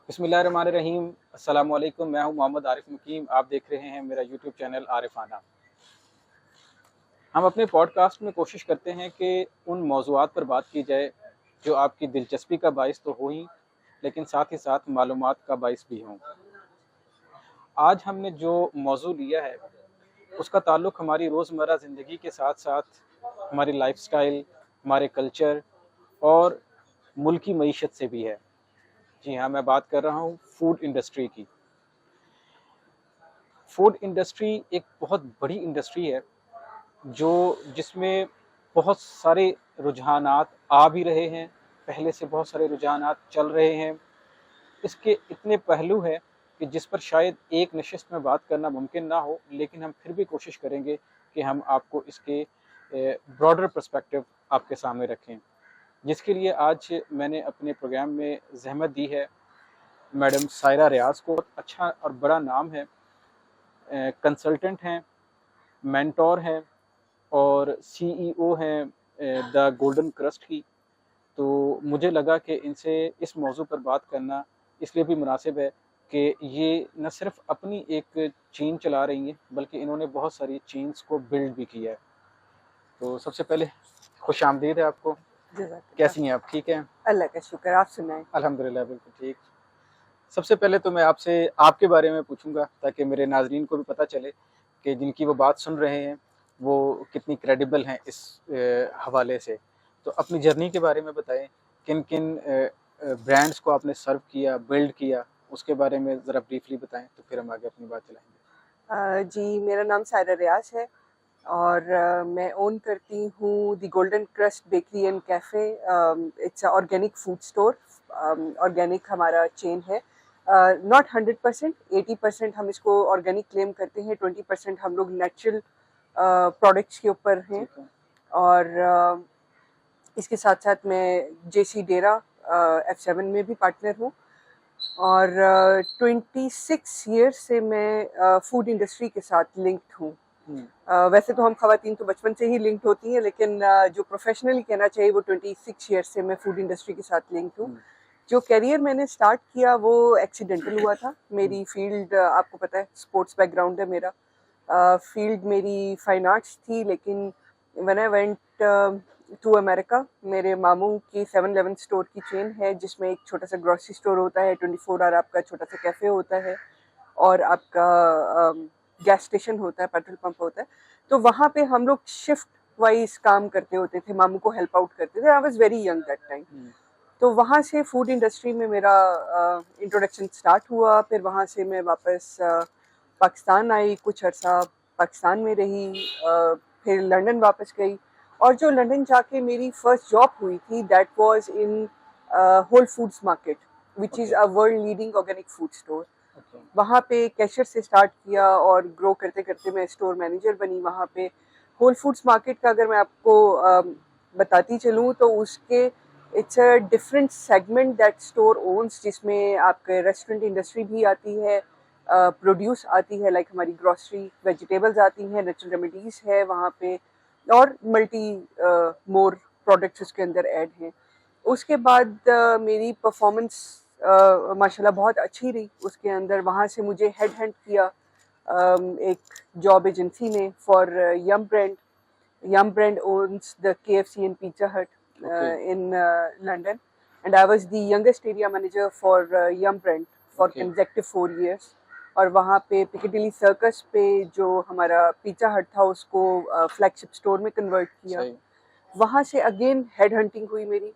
बिस्मिल्लाहिर्रहमानिर्रहीम। अस्सलाम वालेकुम। मैं हूं मोहम्मद आरिफ मुकीम। आप देख रहे हैं मेरा यूट्यूब चैनल आरिफाना। हम अपने पॉडकास्ट में कोशिश करते हैं कि उन मौज़ूआत पर बात की जाए जो आपकी दिलचस्पी का बाइस तो हो ही, लेकिन साथ ही साथ मालूमात का बाइस भी हों। आज हमने जो मौजू लिया है उसका ताल्लुक़ हमारी रोज़मर्रा ज़िंदगी के साथ साथ हमारी लाइफस्टाइल, हमारे कल्चर और मुल्की मईशत से भी है। जी हाँ, मैं बात कर रहा हूँ फूड इंडस्ट्री की। फूड इंडस्ट्री एक बहुत बड़ी इंडस्ट्री है जो जिसमें बहुत सारे रुझानात आ भी रहे हैं, पहले से बहुत सारे रुझानात चल रहे हैं। इसके इतने पहलू हैं कि जिस पर शायद एक नशिस्त में बात करना मुमकिन ना हो, लेकिन हम फिर भी कोशिश करेंगे कि हम आपको इसके ब्रॉडर पर्सपेक्टिव आपके सामने रखें, जिसके लिए आज मैंने अपने प्रोग्राम में ज़हमत दी है मैडम सायरा रियाज़ को। अच्छा और बड़ा नाम है, कंसल्टेंट हैं, मेंटोर हैं और सीईओ हैं द गोल्डन क्रस्ट की। तो मुझे लगा कि इनसे इस मौजू पर बात करना इसलिए भी मुनासिब है कि ये न सिर्फ अपनी एक चेन चला रही हैं, बल्कि इन्होंने बहुत सारी चेन्स को बिल्ड भी किया है। तो सबसे पहले खुश आमदीद है आपको। कैसी हैं आप? ठीक हैं? अल्लाह का शुक्र। आप सुनाएं? अल्हम्दुलिल्लाह बिल्कुल ठीक। सबसे पहले तो मैं आपसे आपके बारे में पूछूंगा ताकि मेरे नाजरीन को भी पता चले कि जिनकी वो बात सुन रहे हैं वो कितनी क्रेडिबल हैं इस हवाले से। तो अपनी जर्नी के बारे में बताएं, किन किन ब्रांड्स को आपने सर्व किया, बिल्ड किया, उसके बारे में ज़रा ब्रीफली बताएं, तो फिर हम आगे अपनी बात चलाएंगे। जी, मेरा नाम सायरा रियाज है और मैं ओन करती हूँ the golden crust bakery and cafe. It's a organic food store. Organic हमारा चेन है। नॉट 100%, 80% हम इसको ऑर्गेनिक क्लेम करते हैं, 20% हम लोग नेचुरल प्रोडक्ट्स के ऊपर हैं। और इसके साथ साथ मैं जेसी डेरा F7 में भी पार्टनर हूँ और 26 ईयर्स से मैं फूड इंडस्ट्री के साथ लिंक्ड हूँ। वैसे तो हम खवातीन तो बचपन से ही लिंक्ड होती हैं, लेकिन जो प्रोफेशनली कहना चाहिए वो 26 ईयर्स से मैं फूड इंडस्ट्री के साथ लिंक्ड हूँ। जो करियर मैंने स्टार्ट किया वो एक्सीडेंटल हुआ था। मेरी फील्ड आपको पता है, स्पोर्ट्स बैकग्राउंड है मेरा। फील्ड मेरी फाइन आर्ट्स थी, लेकिन when I went to America, मेरे मामू की 7-Eleven स्टोर की चेन है जिसमें एक छोटा सा ग्रोसरी स्टोर होता है, 24 आवर आपका छोटा सा कैफे होता है और आपका गैस स्टेशन होता है, पेट्रोल पंप होता है। तो वहाँ पे हम लोग शिफ्ट वाइज काम करते होते थे, मामू को हेल्प आउट करते थे। I was very young that time. तो वहाँ से फूड इंडस्ट्री में मेरा इंट्रोडक्शन स्टार्ट हुआ। फिर वहाँ से मैं वापस पाकिस्तान आई, कुछ अर्सा पाकिस्तान में रही, फिर लंदन वापस गई। और जो लंदन जाके मेरी फर्स्ट जॉब हुई थी, that was in Whole Foods Market, which is a world leading organic food store. वहाँ पे कैशियर से स्टार्ट किया और ग्रो करते करते मैं स्टोर मैनेजर बनी वहाँ पे। होल फूड्स मार्केट का अगर मैं आपको बताती चलूँ तो उसके it's a different segment that store owns, जिसमें आपके रेस्टोरेंट इंडस्ट्री भी आती है, प्रोड्यूस आती है, लाइक हमारी ग्रॉसरी वेजिटेबल्स आती हैं, नेचुरल रेमेडीज़ है वहाँ पे, और मल्टी मोर प्रोडक्ट्स उसके अंदर ऐड हैं। उसके बाद मेरी परफॉर्मेंस माशाल्लाह बहुत अच्छी रही उसके अंदर। वहाँ से मुझे हेड हंट किया एक जॉब एजेंसी ने for Yum brand. Yum brand owns the KFC and Pizza Hut in London, and I was the youngest area manager for Yum brand for consecutive 4 years. और वहाँ पे पिकेडिली सर्कस पे जो हमारा pizza हट था उसको फ्लैगशिप स्टोर में कन्वर्ट किया। वहाँ से अगेन हेड हंटिंग हुई मेरी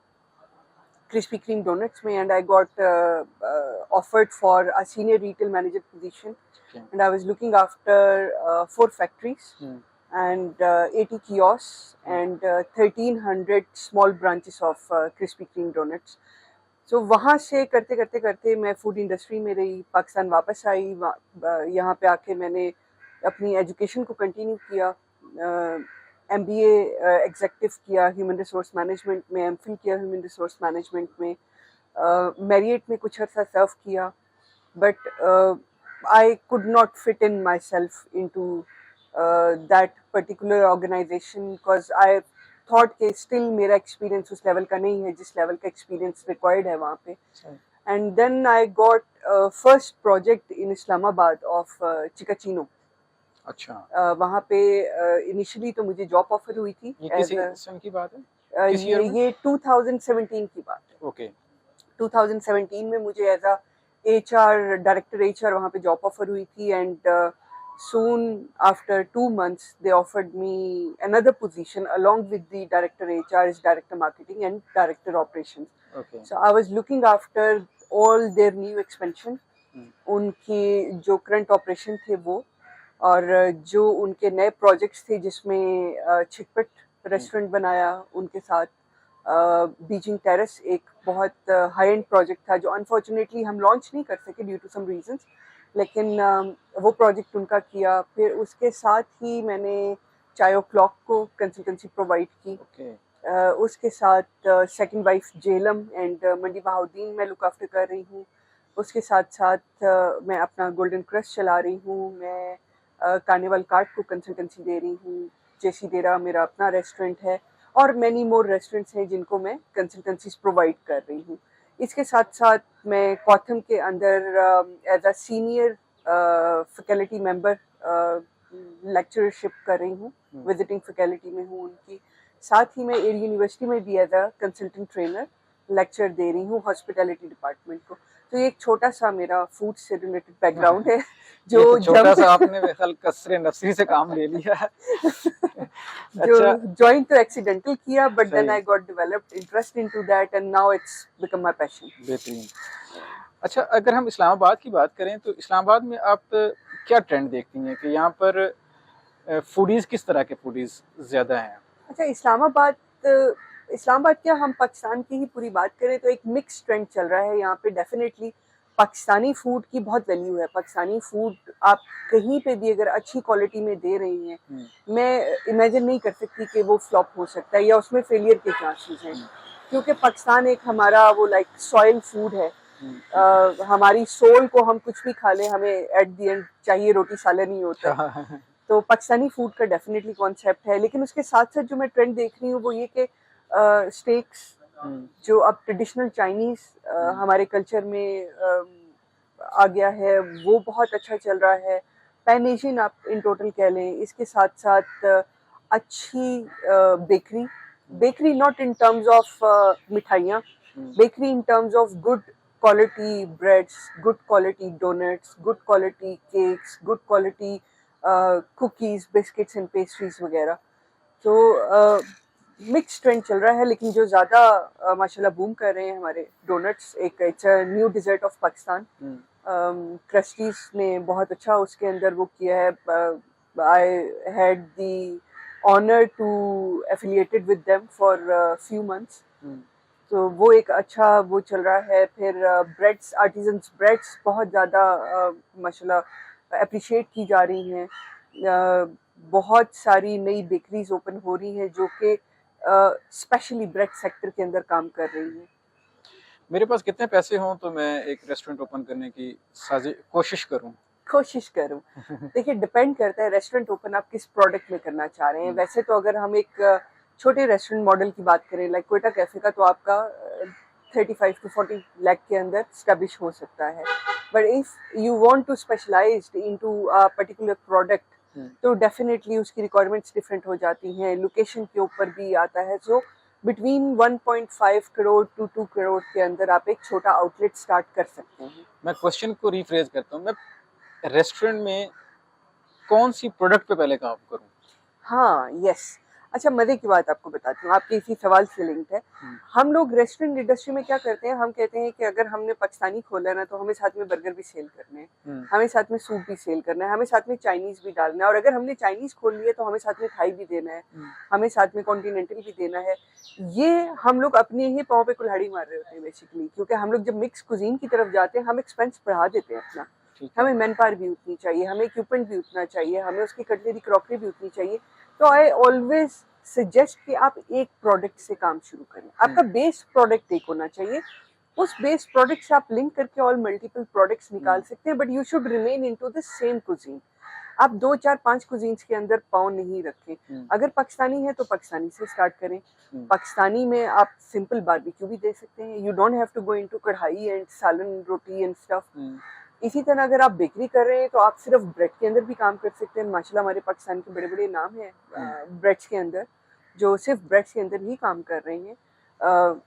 Krispy Kreme donuts में, and I got offered for a senior retail manager position, and I was looking after 4 factories and 80 kiosks and 1300 small branches of Krispy Kreme donuts. So वहाँ से करते करते करते मैं food industry में रही, पाकिस्तान वापस आई। यहाँ पे आके मैंने अपनी एजुकेशन को कंटिन्यू किया, MBA एग्जेक्टिव किया ह्यूमन रिसोर्स मैनेजमेंट में, MPhil किया ह्यूमन रिसोर्स मैनेजमेंट में, मैरियट में कुछ अर्सा सर्व किया, but I could not fit in myself into that particular organisation, because I thought कि स्टिल मेरा एक्सपीरियंस उस लेवल का नहीं है जिस लेवल का एक्सपीरियंस रिक्वायर्ड है वहाँ पे। And then I got first project in Islamabad of Chikachino. अच्छा, वहाँ पे इनिशियली तो मुझे जॉब ऑफर हुई थी ये एज किसी सन की बात है, किस ईयर में? ये 2017 की बात है। ओके, 2017 में मुझे as a HR director HR वहाँ पे जॉब ऑफर हुई थी and soon after 2 months they offered me another position along with the director HR as director marketing and director operations. Okay, So I was looking after all their new expansion, उनके जो current operation थे वो, और जो उनके नए projects थे जिसमें छिटपट रेस्टोरेंट बनाया उनके साथ, बीजिंग टेरेस एक बहुत हाई एंड प्रोजेक्ट था जो अनफॉर्चुनेटली हम लॉन्च नहीं कर सके ड्यू टू सम रीजंस, लेकिन वो प्रोजेक्ट उनका किया। फिर उसके साथ ही मैंने चायो क्लॉक को कंसल्टेंसी प्रोवाइड की। ओके, उसके साथ सेकंड वाइफ जेलम एंड मंडी बहाउद्दीन मैं लुक आफ्टर कर रही हूँ। उसके साथ साथ मैं अपना गोल्डन क्रस्ट चला रही हूँ। मैं कार्निवल कार्ट को कंसल्टेंसी दे रही हूँ। जेसी डेरा मेरा अपना रेस्टोरेंट है और मैनी मोर रेस्टोरेंट्स हैं जिनको मैं कंसल्टेंसीज प्रोवाइड कर रही हूँ। इसके साथ साथ मैं कॉथम के अंदर as a senior faculty member lectureship कर रही हूँ, विजिटिंग फैकल्टी में हूँ उनकी। साथ ही मैं एयर यूनिवर्सिटी में भी as a consultant trainer lecture दे रही हूँ हॉस्पिटैलिटी डिपार्टमेंट को। तो ये एक छोटा सा मेरा फूड से रिलेटेड बैकग्राउंड है जो ये तो छोटा सा आपने बेखल कसरे नफसी से काम ले लिया है। जो अच्छा, ज्वाइन तो एक्सीडेंटल किया बट देन सही, I got developed interest into that and now it's become my passion. बेहतरीन। अच्छा, अगर हम इस्लामाबाद की बात करें तो इस्लामाबाद में आप क्या ट्रेंड देखती हैं कि यहाँ पर फूडीज किस तरह के फूडीज ज्यादा हैं? अच्छा, इस्लामाबाद क्या, हम पाकिस्तान की ही पूरी बात करें तो एक मिक्स ट्रेंड चल रहा है यहाँ पे। डेफिनेटली पाकिस्तानी फूड की बहुत वैल्यू है। पाकिस्तानी फूड आप कहीं पे भी अगर अच्छी क्वालिटी में दे रही हैं, मैं इमेजिन नहीं कर सकती कि वो फ्लॉप हो सकता है या उसमें फेलियर के चांसेस हैं, क्योंकि पाकिस्तान एक हमारा वो लाइक सॉइल फूड है। हमारी सोल को हम कुछ भी खा लें, हमें एट द एंड चाहिए रोटी सालन नहीं होता है। तो पाकिस्तानी फूड का डेफिनेटली कॉन्सेप्ट है। लेकिन उसके साथ साथ जो मैं ट्रेंड देख रही हूँ वो ये कि स्टेक्स जो अब ट्रेडिशनल चाइनीज हमारे कल्चर में आ गया है वो बहुत अच्छा चल रहा है। पैन एशियन आप इन टोटल कह लें। इसके साथ साथ अच्छी bakery not in terms of मिठाइयाँ, bakery in terms of good quality breads, good quality donuts, good quality cakes, good quality cookies, biscuits and pastries वगैरह। तो मिक्स ट्रेंड चल रहा है। लेकिन जो ज़्यादा माशाल्लाह बूम कर रहे हैं हमारे डोनट्स, एक it's new dessert of Pakistan. Crusties ने बहुत अच्छा उसके अंदर वो किया है। I had the honour to affiliated with them for few months. तो वो एक अच्छा वो चल रहा है। फिर ब्रेड्स, आर्टिजन्स ब्रेड्स बहुत ज़्यादा माशाल्लाह अप्रिशिएट की जा रही हैं। बहुत सारी नई बेकरीज ओपन हो रही हैं जो कि स्पेशली ब्रेड सेक्टर के अंदर काम कर रही हैं। मेरे पास कितने पैसे हों तो मैं एक रेस्टोरेंट ओपन करने की कोशिश करूं? देखिए, डिपेंड करता है रेस्टोरेंट ओपन आप किस प्रोडक्ट में करना चाह रहे हैं। वैसे तो अगर हम एक छोटे रेस्टोरेंट मॉडल की बात करें लाइक क्वेटा कैफे का, तो आपका 35 to 40 लाख के अंदर स्टैब्लिश हो सकता है। But if you want to specialise into a particular product तो डेफिनेटली उसकी रिक्वायरमेंट्स डिफरेंट हो जाती हैं, लोकेशन के ऊपर भी आता है। So between 1.5 crore to 2 crore के अंदर आप एक छोटा आउटलेट स्टार्ट कर सकते हैं। मैं क्वेश्चन को रिफ्रेज करता हूँ, मैं रेस्टोरेंट में कौन सी प्रोडक्ट पे पहले काम करूँ? हाँ, यस। अच्छा, मजे की बात आपको बताती हूँ, आपके इसी सवाल से लिंक्ड है। हम लोग रेस्टोरेंट इंडस्ट्री में क्या करते हैं, हम कहते हैं कि अगर हमने पाकिस्तानी खोला है ना तो हमें साथ में बर्गर भी सेल करने हैं, हमें साथ में सूप भी सेल करना है, हमें साथ में चाइनीज भी डालना है, और अगर हमने चाइनीज खोल लिया तो हमें साथ में थाई भी देना है, हमें साथ में कॉन्टिनेंटल भी देना है। ये हम लोग अपने ही पाँव पे कुल्हाड़ी मार रहे होते हैं बेसिकली, क्योंकि हम लोग जब मिक्स कुजीन की तरफ जाते हैं हम एक्सपेंस बढ़ा देते हैं अपना। हमें मैन पावर भी उतनी चाहिए, हमें इक्विपमेंट भी उतना चाहिए, हमें उसकी कटलरी क्रॉकरी भी उतनी चाहिए। तो आई ऑलवेज सजेस्ट कि आप एक प्रोडक्ट से काम शुरू करें। आपका बेस प्रोडक्ट एक होना चाहिए, उस बेस प्रोडक्ट से आप लिंक करके ऑल मल्टीपल प्रोडक्ट्स निकाल सकते हैं, but you should remain into the same cuisine. आप 2 4 5 कुजीन्स के अंदर पाँव नहीं रखें। अगर पाकिस्तानी है तो पाकिस्तानी से स्टार्ट करें। पाकिस्तानी में आप सिंपल बारबेक्यू भी दे सकते हैं, you don't have to go into kadhai and salan roti and stuff. इसी तरह अगर आप बेकरी कर रहे हैं तो आप सिर्फ ब्रेड के अंदर भी काम कर सकते हैं। माशाल्लाह हमारे पाकिस्तान के बड़े बड़े नाम हैं ब्रेड्स के अंदर, जो सिर्फ ब्रेड्स के अंदर ही काम कर रहे हैं।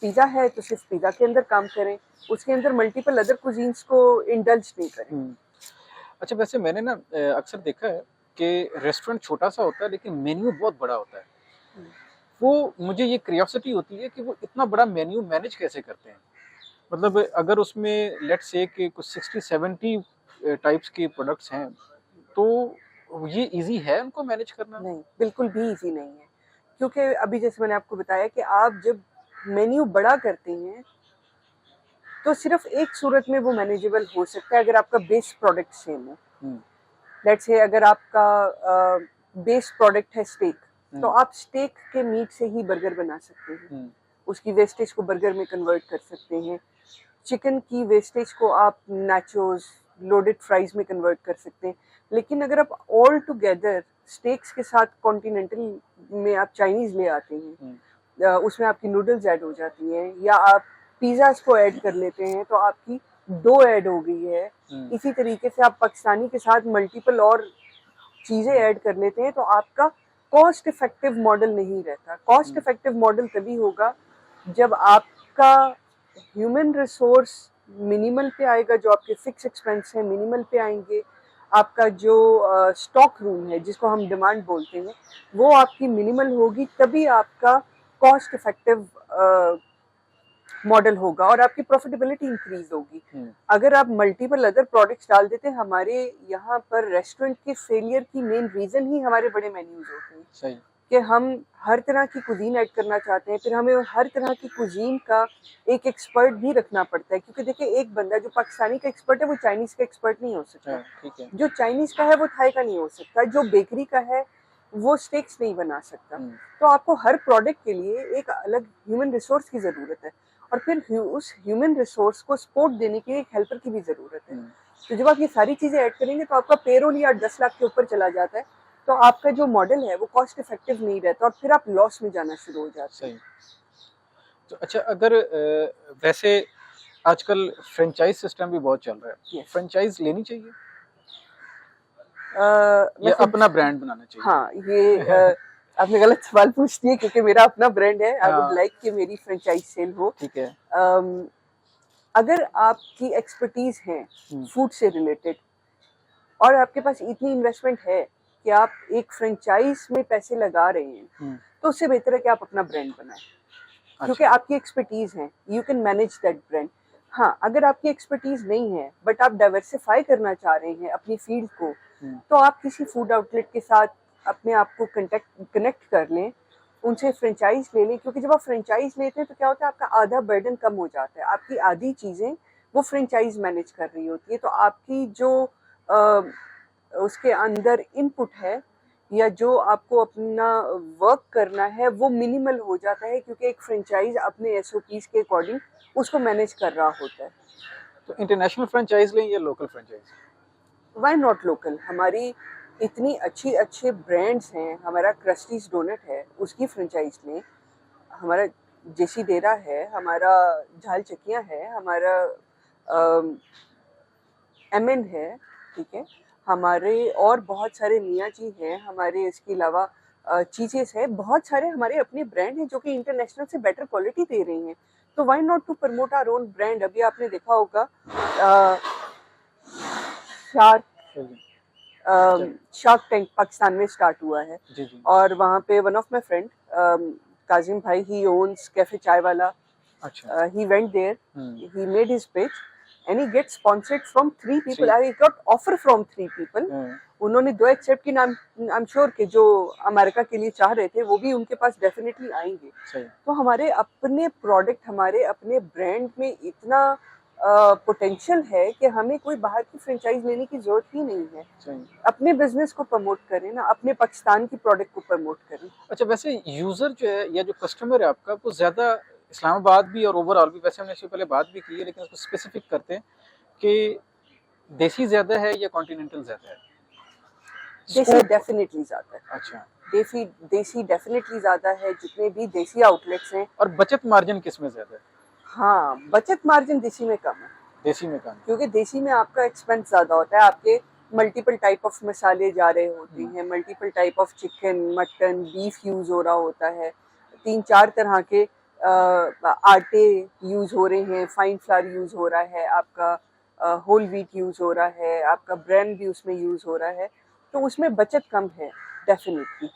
पिज़्ज़ा है तो सिर्फ पिज़्ज़ा के अंदर काम करें, उसके अंदर मल्टीपल अदर कुजीन्स को इंडल्ज नहीं करें। अच्छा, वैसे मैंने ना अक्सर देखा है कि रेस्टोरेंट छोटा सा होता है लेकिन मेन्यू बहुत बड़ा होता है। वो मुझे ये क्यूरियोसिटी होती है कि वो इतना बड़ा मेन्यू मैनेज कैसे करते हैं। मतलब अगर उसमें लेट्स से कि कुछ 60-70 टाइप्स के प्रोडक्ट्स हैं, तो ये इजी है उनको मैनेज करना? नहीं, बिल्कुल भी इजी नहीं है, क्योंकि अभी जैसे मैंने आपको बताया कि आप जब मेन्यू बड़ा करते हैं तो सिर्फ एक सूरत में वो मैनेजेबल हो सकता है, अगर आपका बेस प्रोडक्ट सेम हो। लेट्स से अगर आपका बेस प्रोडक्ट है स्टेक, तो आप स्टेक के मीट से ही बर्गर बना सकते हैं, उसकी वेस्टेज को बर्गर में कन्वर्ट कर सकते हैं। चिकन की वेस्टेज को आप नाचोस, लोडेड फ्राइज में कन्वर्ट कर सकते हैं। लेकिन अगर आप ऑल टुगेदर स्टेक्स के साथ कॉन्टिनेंटल में आप चाइनीज ले आते हैं, उसमें आपकी नूडल्स ऐड हो जाती हैं, या आप पिज़्ज़ास को ऐड कर लेते हैं तो आपकी डो ऐड हो गई है। इसी तरीके से आप पाकिस्तानी के साथ मल्टीपल और चीज़ें ऐड कर लेते हैं, तो आपका कॉस्ट इफेक्टिव मॉडल नहीं रहता। कॉस्ट इफेक्टिव मॉडल तभी होगा जब आपका ह्यूमन रिसोर्स मिनिमल पे आएगा, जो आपके फिक्स एक्सपेंस हैं मिनिमल पे आएंगे, आपका जो स्टॉक रूम है जिसको हम डिमांड बोलते हैं वो आपकी मिनिमल होगी, तभी आपका कॉस्ट इफेक्टिव मॉडल होगा और आपकी प्रॉफिटेबिलिटी इंक्रीज होगी। अगर आप मल्टीपल अदर प्रोडक्ट्स डाल देते हैं, हमारे यहाँ पर रेस्टोरेंट के फेलियर की मेन रीजन ही हमारे बड़े मेन्यूज होते हैं। सही। कि हम हर तरह की कुजीन ऐड करना चाहते हैं, फिर हमें हर तरह की कुजीन का एक एक्सपर्ट भी रखना पड़ता है, क्योंकि देखिए एक बंदा जो पाकिस्तानी का एक्सपर्ट है वो चाइनीज का एक्सपर्ट नहीं हो सकता। ठीक है। जो चाइनीज का है वो थाई का नहीं हो सकता, जो बेकरी का है वो स्टेक्स नहीं बना सकता। तो आपको हर प्रोडक्ट के लिए एक अलग ह्यूमन रिसोर्स की जरूरत है, और फिर उस ह्यूमन रिसोर्स को सपोर्ट देने के लिए एक हेल्पर की भी जरूरत है। तो जब आप ये सारी चीजें ऐड करेंगे तो आपका पेरोल या 10 लाख के ऊपर चला जाता है, तो आपका जो मॉडल है वो कॉस्ट इफेक्टिव नहीं रहता और फिर आप लॉस में जाना शुरू हो जाते हैं। तो अच्छा, अगर वैसे आजकल फ्रेंचाइज सिस्टम भी बहुत चल रहा है, फ्रेंचाइज लेनी चाहिए या अपना ब्रांड बनाना चाहिए? हाँ, ये आपने गलत सवाल पूछ दिए, क्योंकि मेरा अपना ब्रांड है। आई वुड लाइक कि मेरी फ्रेंचाइज सेल हो। ठीक है। अगर आपकी एक्सपर्टीज है फूड से रिलेटेड और आपके पास इतनी इन्वेस्टमेंट है कि आप एक फ्रेंचाइज में पैसे लगा रहे हैं, तो उससे बेहतर है कि आप अपना ब्रांड बनाएं। क्योंकि आपकी एक्सपर्टीज है, you can manage that brand. हाँ, अगर आपकी एक्सपर्टीज नहीं है बट आप डाइवर्सिफाई करना चाह रहे हैं अपनी फील्ड को, तो आप किसी फूड आउटलेट के साथ अपने आप को कनेक्ट कर लें, उनसे फ्रेंचाइज ले लें। क्योंकि जब आप फ्रेंचाइज लेते हैं तो क्या होता है, आपका आधा बर्डन कम हो जाता है, आपकी आधी चीज़ें वो फ्रेंचाइज मैनेज कर रही होती है। तो आपकी जो उसके अंदर इनपुट है या जो आपको अपना वर्क करना है वो मिनिमल हो जाता है, क्योंकि एक फ्रेंचाइज अपने एसओपीज के अकॉर्डिंग उसको मैनेज कर रहा होता है। तो इंटरनेशनल फ्रेंचाइज लें या local franchise? Why not local? हमारी इतनी अच्छे ब्रांड्स हैं, हमारा क्रस्टीज डोनट है उसकी फ्रेंचाइज लें, हमारा जेसी डेरा है, हमारा झाल चकियाँ है, हमारा एमएन है, ठीक है, हमारे और बहुत सारे मियाँ जी हैं, हमारे इसके अलावा चीजेस है, बहुत सारे हमारे अपने ब्रांड हैं जो कि इंटरनेशनल से बेटर क्वालिटी दे रही हैं। तो why not to promote our own brand? अभी आपने देखा होगा शार्क टैंक पाकिस्तान में स्टार्ट हुआ है। जी। और वहाँ पे one of my friend Kazim भाई, ही ओन्स कैफे चाय वाला, he went there, he made his pitch and he gets sponsored from 3 people. I got offer from 3 people. उन्होंने 2 एक्सेप्ट की, नाम आई एम श्योर कि जो अमेरिका के लिए चाह रहे थे वो भी उनके पास डेफिनेटली आएंगे। तो हमारे अपने प्रोडक्ट, हमारे अपने ब्रांड में इतना पोटेंशियल है कि हमें कोई बाहर की फ्रेंचाइज लेने की जरूरत ही नहीं है। अपने बिजनेस को प्रमोट करें ना, अपने पाकिस्तान की प्रोडक्ट को प्रमोट करें। अच्छा, वैसे यूजर जो है या जो कस्टमर है आपका, वो ज्यादा इस्लामाबाद भी और ओवरऑल भी, वैसे हमने इससे पहले बात भी की है लेकिन उसको स्पेसिफिक करते हैं कि देसी ज्यादा है या कॉन्टिनेंटल ज्यादा है? देसी Scope- डेफिनेटली ज्यादा है, अच्छा, देसी डेफिनेटली ज्यादा है, जितने भी देसी आउटलेट्स हैं। और बचत मार्जिन किस में ज्यादा है? हाँ, बचत मार्जिन देसी में कम है, देसी में कम। क्योंकि देसी में आपका एक्सपेंस ज्यादा होता है, आपके मल्टीपल टाइप ऑफ मसाले जा रहे होते हैं, multiple type of chicken, mutton, beef use हो रहा होता है, 3-4 तरह के आटे यूज हो रहे हैं, फाइन फ्लावर यूज हो रहा है, आपका होल व्हीट यूज हो रहा है, आपका ब्रांड भी उसमें यूज हो रहा है, तो उसमें बचत कम है। डेफिनेटली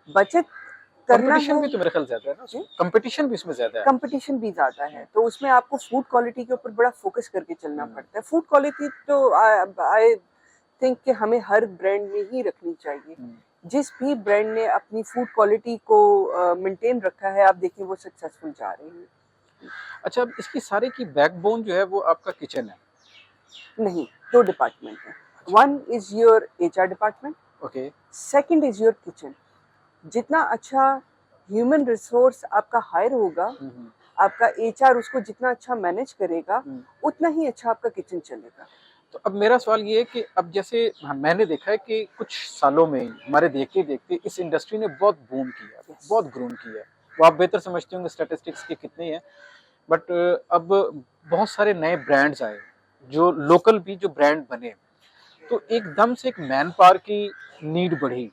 बचत करना कंपटीशन है, भी तो मेरे ख्याल ज्यादा है ना, कंपटीशन भी इसमें ज्यादा है। कंपटीशन भी ज्यादा है, तो उसमें आपको फूड क्वालिटी के ऊपर बड़ा फोकस करके चलना पड़ता है। फूड क्वालिटी तो आई थिंक कि हमें हर ब्रांड में ही रखनी चाहिए। जिस भी ब्रांड ने अपनी फूड क्वालिटी को मेंटेन रखा है, आप देखिए वो सक्सेसफुल जा रहे हैं। अच्छा, अब इसकी सारे की बैकबोन जो है वो आपका किचन है? नहीं, 2 डिपार्टमेंट है। One is your HR department, okay, second is your kitchen. जितना अच्छा ह्यूमन रिसोर्स आपका हायर होगा, आपका HR उसको जितना अच्छा मैनेज करेगा, उतना ही अच्छा आपका किचन चलेगा। तो अब मेरा सवाल ये है कि अब जैसे मैंने देखा है कि कुछ सालों में ही हमारे देखते देखते इस इंडस्ट्री ने बहुत बूम किया, बहुत ग्रोन किया है। वो आप बेहतर समझते होंगे स्टैटिस्टिक्स के कितने हैं, बट अब बहुत सारे नए ब्रांड्स आए, जो लोकल भी जो ब्रांड बने, तो एकदम से एक मैन पावर की नीड बढ़ी।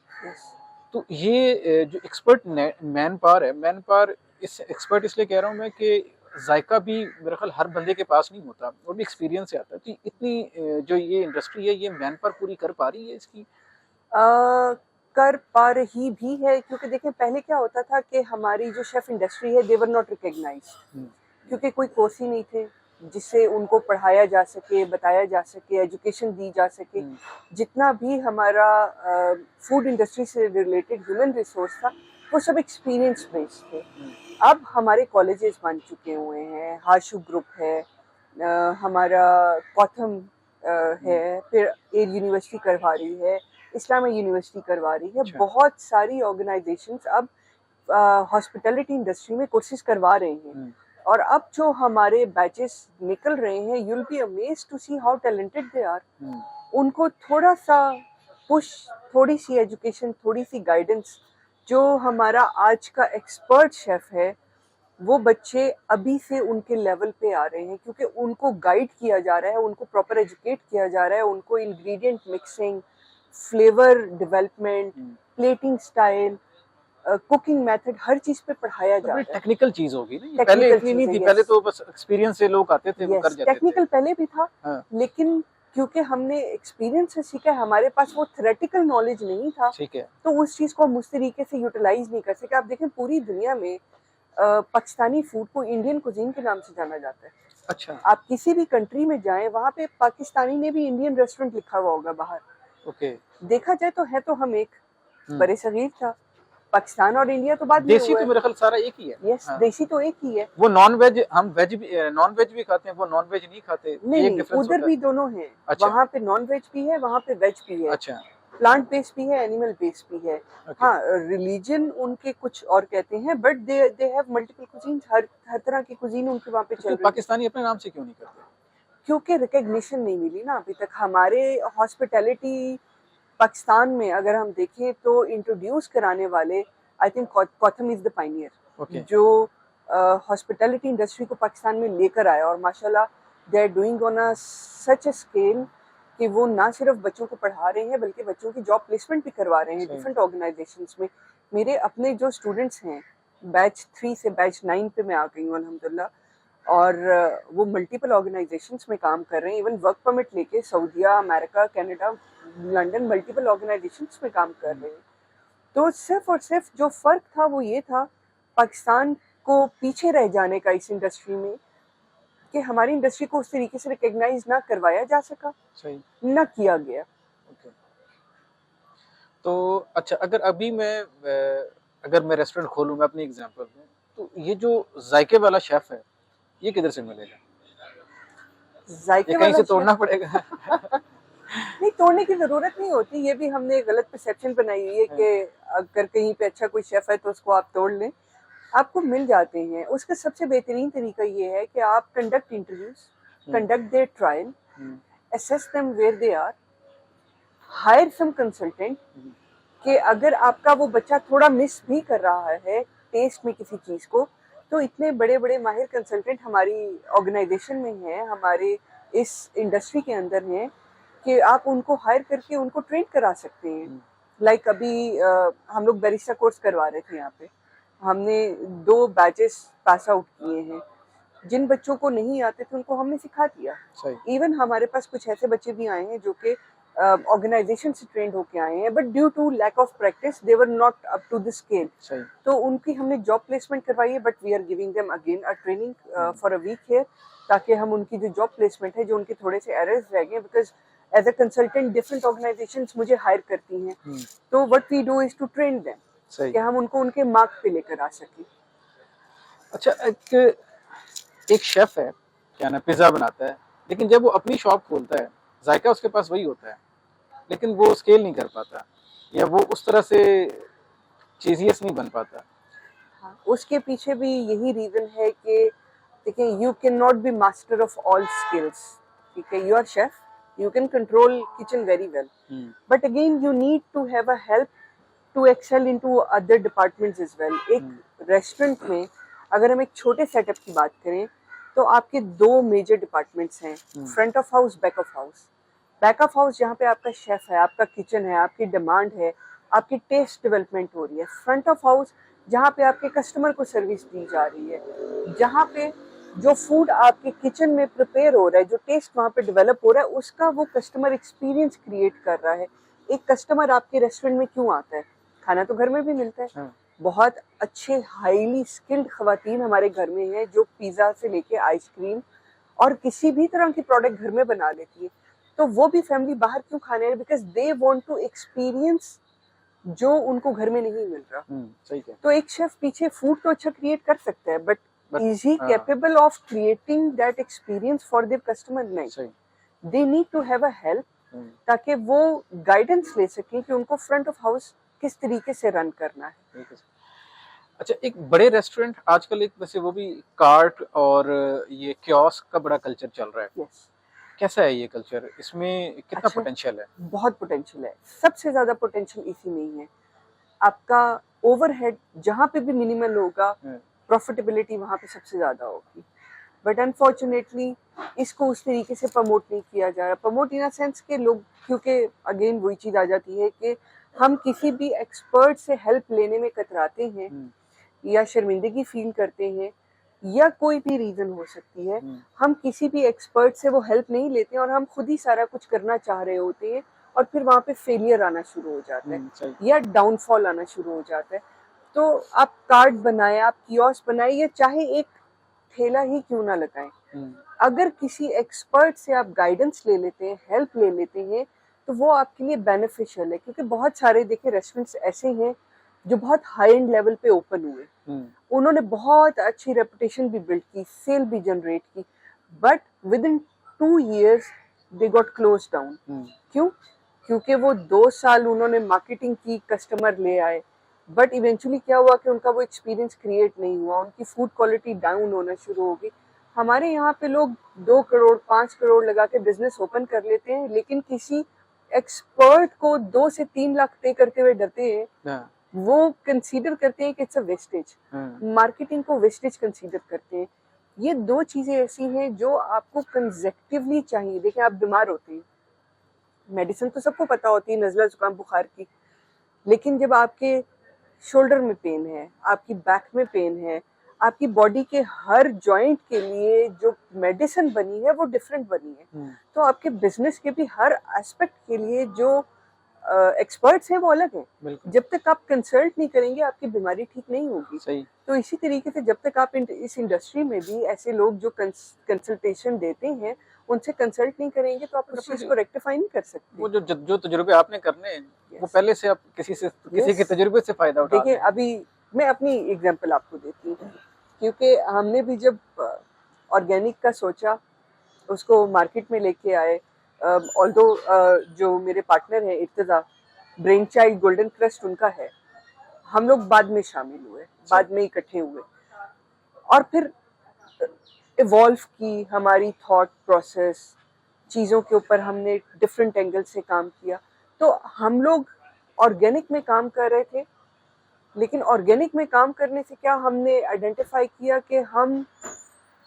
तो ये जो एक्सपर्ट मैन पावर है, मैन पावर इस एक्सपर्ट इसलिए कह रहा हूँ मैं कि जायका भी मेरे ख्याल हर बंदे के पास नहीं होता, वो भी एक्सपीरियंस से आता है। तो इतनी जो ये इंडस्ट्री है, ये मैन पावर पूरी कर पा रही है इसकी? कर पा रही भी है, क्योंकि देखें पहले क्या होता था कि हमारी जो शेफ इंडस्ट्री है, दे वर नॉट रिकॉग्नाइज्ड, क्योंकि कोई कोर्स ही नहीं थे जिससे उनको पढ़ाया जा सके, बताया जा सके, एजुकेशन दी जा सके। जितना भी हमारा फूड इंडस्ट्री से रिलेटेड ह्यूमन रिसोर्स था, वो सब एक्सपीरियंस बेस्ड थे। अब हमारे कॉलेजेस बन चुके हुए हैं, हाशु ग्रुप है, हमारा कॉथम है, फिर एयर यूनिवर्सिटी करवा रही है, इस्लामिक यूनिवर्सिटी करवा रही है। अच्छा। बहुत सारी ऑर्गेनाइजेशंस अब हॉस्पिटैलिटी इंडस्ट्री में कोर्सेज करवा रहे हैं, और अब जो हमारे बैचेस निकल रहे हैं, you will be amazed to see how talented they are. उनको थोड़ा सा पुश, थोड़ी सी एजुकेशन, थोड़ी सी गाइडेंस, जो हमारा आज का एक्सपर्ट शेफ है, वो बच्चे अभी से उनके लेवल पे आ रहे हैं, क्योंकि उनको गाइड किया जा रहा है, उनको प्रॉपर एजुकेट किया जा रहा है, उनको ingredient mixing, flavour development, plating style, cooking method, हर चीज पे पढ़ाया जा रहा है। टेक्निकल चीज होगी ना, पहले इतनी नहीं थी। पहले तो बस एक्सपीरियंस से लोग आते थे, वो कर जाते थे। टेक्निकल पहले भी था, लेकिन क्योंकि हमने एक्सपीरियंस से सीखा, हमारे पास वो थ्योरेटिकल नॉलेज नहीं था, ठीक है, तो उस चीज को हम उस तरीके से यूटिलाइज नहीं कर सके। आप देखें पूरी दुनिया में पाकिस्तानी फूड को इंडियन कुजीन के नाम से जाना जाता है। अच्छा, आप किसी भी कंट्री में जाएं, वहाँ पे पाकिस्तानी ने भी इंडियन रेस्टोरेंट लिखा हुआ होगा बाहर। ओके, देखा जाए तो है तो हम एक बड़े सगीर था, पाकिस्तान और इंडिया तो बाद में देसी तो मेरे ख्याल सारा एक ही है। यस, देसी तो एक ही है। वो नॉन वेज, हम वेज भी, नॉन वेज भी खाते हैं, वो नॉन वेज नहीं खाते। नहीं, उधर भी दोनों हैं। अच्छा। वहाँ पे नॉन वेज भी है, वहाँ पे वेज भी है। अच्छा, प्लांट बेस्ड भी है, एनिमल बेस्ड भी है। हाँ, रिलीजन उनके कुछ और कहते हैं, but they have multiple cuisines, हर तरह की कुजीन उनके वहाँ पे चल रही है। पाकिस्तानी अपने नाम से क्यों नहीं करते? क्योंकि रिकग्निशन नहीं मिली ना अभी तक। हमारे हॉस्पिटैलिटी पाकिस्तान में अगर हम देखें तो इंट्रोड्यूस कराने वाले, I think COTHM is the pioneer, जो हॉस्पिटैलिटी इंडस्ट्री को पाकिस्तान में लेकर आया, और माशाल्लाह they are doing on a such a scale कि वो ना सिर्फ बच्चों को पढ़ा रहे हैं, बल्कि बच्चों की जॉब प्लेसमेंट भी करवा रहे हैं डिफरेंट ऑर्गेनाइजेशंस में। मेरे अपने जो स्टूडेंट्स हैं, बैच 3 से बैच 9 पे मैं आ गई हूँ अल्हम्दुलिल्लाह, और वो मल्टीपल ऑर्गेनाइजेशंस में काम कर रहे हैं, इवन वर्क परमिट लेके सऊदीया, America, Canada, London, multiple organisations में काम कर रहे हैं। तो सिर्फ और सिर्फ जो फर्क था वो ये था, पाकिस्तान को पीछे रह जाने का इस इंडस्ट्री में, कि हमारी इंडस्ट्री को उस तरीके से रिकग्नाइज ना करवाया जा सका, सही ना किया गया। तो अच्छा, अगर अभी मैं रेस्टोरेंट खोलूंगा अपनी एग्जांपल में, तो ये जो जायके वाला शेफ है, ये किधर से मिलेगा? जायके कहीं से तोड़ना पड़ेगा? नहीं, तोड़ने की जरूरत नहीं होती। ये भी हमने गलत परसेप्शन बनाई हुई है कि अगर कहीं पे अच्छा कोई शेफ है तो उसको आप तोड़ लें। आपको मिल जाते हैं। उसका सबसे बेहतरीन तरीका ये है कि आप conduct interviews, conduct their trial, assess them where they are, hire some consultant कि अगर आपका वो बच्चा थोड़ा मिस भी कर रहा है टेस्ट में किसी चीज को, तो इतने बड़े बड़े माहिर कंसल्टेंट हमारी ऑर्गेनाइजेशन में हैं, हमारे इस इंडस्ट्री के अंदर हैं कि आप उनको हायर करके उनको ट्रेन करा सकते हैं। लाइक अभी हम लोग बैरिस्टा कोर्स करवा रहे थे यहाँ पे, हमने 2 बैचेस पास आउट किए हैं। जिन बच्चों को नहीं आते थे उनको हमने सिखा दिया। इवन हमारे पास कुछ ऐसे बच्चे भी आए हैं जो कि ऑर्गेनाइजेशन से ट्रेंड होके आए हैं, but due to lack of practice they were not up to the scale. तो उनकी हमने जॉब प्लेसमेंट करवाई है, but we are giving them again a training for a week here, ताकि हम उनकी जो जॉब प्लेसमेंट है, जो उनके थोड़े से एरर्स रह गए, because as a consultant different organisations मुझे हायर करती हैं, तो what we do is to train them कि हम उनको उनके मार्क पे लेकर आ सकें। अच्छा, एक शेफ है, क्या ना, पिज्जा बनाता है, लेकिन जब वो अपनी शॉप खोलता है, जायका उसके पास वही होता है, लेकिन वो स्केल नहीं कर पाता, या वो उस तरह से चीजियस नहीं बन पाता। हाँ, उसके पीछे भी यही रीजन है कि देखिए, you can not be master of all skills. ठीक है, you are chef, you can control kitchen very well, but again you need to have a help to excel into other departments as well. एक restaurant में अगर हम एक छोटे setup की बात करें तो आपके 2 मेजर डिपार्टमेंट्स हैं, front of house, back of house. Back of house जहाँ पे आपका शेफ है, आपका किचन है, आपकी डिमांड है, आपकी टेस्ट डेवलपमेंट हो रही है। फ्रंट ऑफ हाउस जहाँ पे आपके कस्टमर को सर्विस दी जा रही है, जहाँ पे जो फूड आपके किचन में प्रिपेयर हो रहा है, जो टेस्ट वहाँ पे डेवलप हो रहा है, उसका वो कस्टमर एक्सपीरियंस क्रिएट कर रहा है। एक कस्टमर आपके रेस्टोरेंट में क्यों आता है? खाना तो घर में भी मिलता है। बहुत अच्छे हाईली स्किल्ड खवातीन हमारे घर में हैं जो पिज्जा से लेके आइसक्रीम और किसी भी तरह की प्रोडक्ट घर में बना लेती है। तो वो भी फैमिली बाहर क्यों खाने है? Because they want to experience जो उनको घर में नहीं मिल रहा। सही है। तो एक शेफ पीछे फूड तो अच्छा क्रिएट कर सकता है, but is he capable of creating that experience for their customer? नहीं, they need to have a help ताकि वो गाइडेंस ले सकें कि उनको फ्रंट ऑफ हाउस किस तरीके से रन करना है। अच्छा, एक बड़े रेस्टोरेंट आजकल एक वैसे वो भी कार्ट और ये कियोस्क का बड़ा कल्चर चल रहा है। yes. कैसा है ये कल्चर? इसमें कितना पोटेंशियल है? बहुत पोटेंशियल है, सबसे ज्यादा पोटेंशियल इसी में ही है। आपका ओवरहेड जहाँ पे भी मिनिमल होगा, प्रॉफिटेबिलिटी वहाँ पे सबसे ज्यादा होगी। बट अनफॉर्चुनेटली इसको उस तरीके से प्रमोट नहीं किया जा रहा। प्रमोट इन अ सेंस के लोग, क्योंकि अगेन वही चीज आ जाती है कि हम किसी भी एक्सपर्ट से हेल्प लेने में कतराते हैं या शर्मिंदगी फील करते हैं, या कोई भी रीजन हो सकती है, हम किसी भी एक्सपर्ट से वो हेल्प नहीं लेते और हम खुद ही सारा कुछ करना चाह रहे होते हैं, और फिर वहां पे फेलियर आना शुरू हो जाता है या डाउनफॉल आना शुरू हो जाता है। तो आप कार्ड बनाए, आप कियोस्क बनाए, या चाहे एक ठेला ही क्यों ना लगाएं, अगर किसी एक्सपर्ट से आप गाइडेंस ले लेते हैं, हेल्प ले लेते हैं, तो वो आपके लिए बेनिफिशियल है। क्योंकि बहुत सारे देखिए रेस्टोरेंट्स ऐसे हैं जो बहुत हाई एंड लेवल पे ओपन हुए, उन्होंने बहुत अच्छी रेपुटेशन भी बिल्ड की, सेल भी जनरेट की, but with in 2 years they got close down. क्यों? क्योंकि वो 2 साल उन्होंने मार्केटिंग की, कस्टमर ले आए, बट इवेंचुअली क्या हुआ कि उनका वो एक्सपीरियंस क्रिएट नहीं हुआ, उनकी फूड क्वालिटी डाउन होना शुरू हो गई। हमारे यहाँ पे लोग 2 करोड़ 5 करोड़ लगा के बिजनेस ओपन कर लेते हैं, लेकिन किसी एक्सपर्ट को 2 से 3 लाख पे करते हुए डरते हैं। वो कंसीडर करते हैं कि इट्स अ वेस्टेज, मार्केटिंग को वेस्टेज कंसीडर करते हैं। ये 2 चीजें ऐसी हैं जो आपको कंसेक्टिवली चाहिए। देखिए, आप बीमार होते हैं, मेडिसिन तो सबको पता होती है नजला जुकाम बुखार की, लेकिन जब आपके शोल्डर में पेन है, आपकी बैक में पेन है, आपकी बॉडी के हर जॉइंट के लिए जो मेडिसिन बनी है वो डिफरेंट बनी है। तो आपके बिजनेस के भी हर एस्पेक्ट के लिए जो एक्सपर्ट्स हैं वो अलग हैं। जब तक आप कंसल्ट नहीं करेंगे आपकी बीमारी ठीक नहीं होगी। सही। तो इसी तरीके से जब तक आप इस इंडस्ट्री में भी ऐसे लोग जो कंसल्टेशन देते हैं उनसे कंसल्ट नहीं करेंगे तो आप उस चीज को रेक्टिफाई नहीं कर सकते। वो जो तजर्बे आपने करने हैं वो पहले से आप किसी के तजर्बे से फायदा उठा। देखिए, अभी मैं अपनी एग्जांपल आपको देती हूँ, क्योंकि हमने भी जब ऑर्गेनिक का सोचा, उसको मार्केट में लेके आए, ऑल्दो जो मेरे पार्टनर है Irtaza, brain child golden crust उनका है, हम लोग बाद में शामिल हुए, बाद में इकट्ठे हुए, और फिर इवॉल्व की हमारी थॉट प्रोसेस, चीज़ों के ऊपर हमने डिफरेंट एंगल से काम किया, तो तो हम लोग ऑर्गेनिक में काम कर रहे थे, लेकिन ऑर्गेनिक में काम करने से क्या हमने आइडेंटिफाई किया कि हम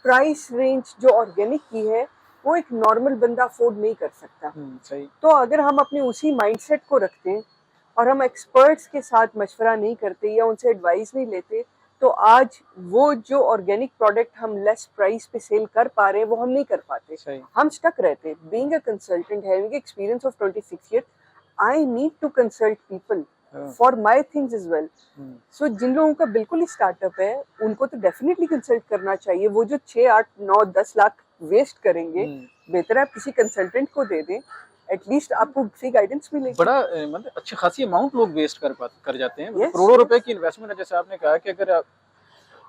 प्राइस रेंज जो ऑर्गेनिक की है वो एक नॉर्मल बंदा अफोर्ड नहीं कर सकता। सही। तो अगर हम अपने उसी माइंडसेट को रखते हैं और हम एक्सपर्ट्स के साथ मशवरा नहीं करते या उनसे एडवाइस नहीं लेते, तो आज वो जो ऑर्गेनिक प्रोडक्ट हम लेस प्राइस पे सेल कर पा रहे हैं वो हम नहीं कर पाते। सही। हम स्टक रहते हैं। Being a consultant, having experience of 26 years, I need to consult people for my things is well. So जिन लोगों का बिल्कुल ही स्टार्टअप है उनको तो डेफिनेटली कंसल्ट करना चाहिए। वो जो 6, 8, 9, 10 लाख वेस्ट करेंगे, बेहतर है आप किसी कंसल्टेंट को दे दें, एटलीस्ट आपको फ्री गाइडेंस मिलेगी। बड़ा मतलब अच्छी खासी अमाउंट लोग वेस्ट कर जाते हैं। Yes, करोड़ों रुपए की इन्वेस्टमेंट है। जैसे आपने कहा कि अगर आप,